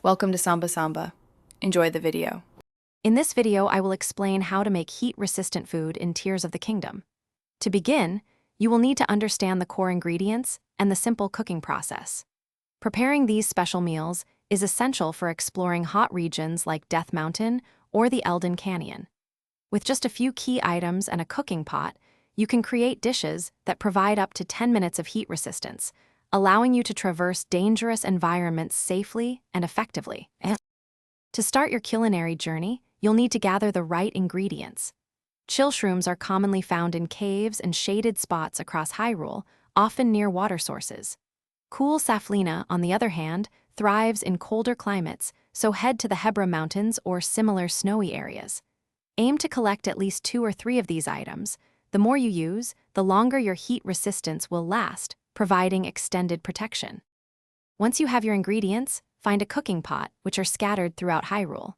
Welcome to Samba Samba. Enjoy the video. In this video, I will explain how to make heat-resistant food in Tears of the Kingdom. To begin, you will need to understand the core ingredients and the simple cooking process. Preparing these special meals is essential for exploring hot regions like Death Mountain or the Eldon Canyon. With just a few key items and a cooking pot, you can create dishes that provide up to 10 minutes of heat resistance, allowing you to traverse dangerous environments safely and effectively. To start your culinary journey, you'll need to gather the right ingredients. Chill shrooms are commonly found in caves and shaded spots across Hyrule, often near water sources. Cool saflina, on the other hand, thrives in colder climates, so head to the Hebra Mountains or similar snowy areas. Aim to collect at least 2 or 3 of these items. The more you use, the longer your heat resistance will last, providing extended protection. Once you have your ingredients, find a cooking pot, which are scattered throughout Hyrule.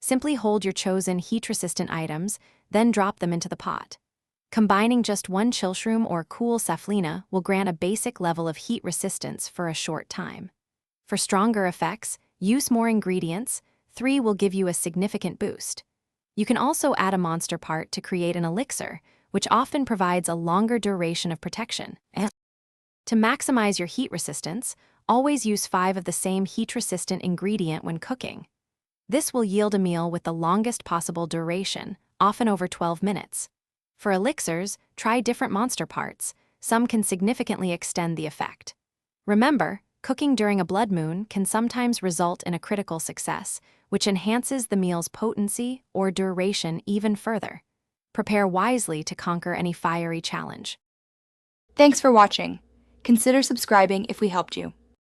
Simply hold your chosen heat-resistant items, then drop them into the pot. Combining just one chill shroom or cool saflina will grant a basic level of heat resistance for a short time. For stronger effects, use more ingredients. 3 will give you a significant boost. You can also add a monster part to create an elixir, which often provides a longer duration of protection. To maximize your heat resistance, always use 5 of the same heat-resistant ingredient when cooking. This will yield a meal with the longest possible duration, often over 12 minutes. For elixirs, try different monster parts. Some can significantly extend the effect. Remember, cooking during a blood moon can sometimes result in a critical success, which enhances the meal's potency or duration even further. Prepare wisely to conquer any fiery challenge. Thanks for watching. Consider subscribing if we helped you.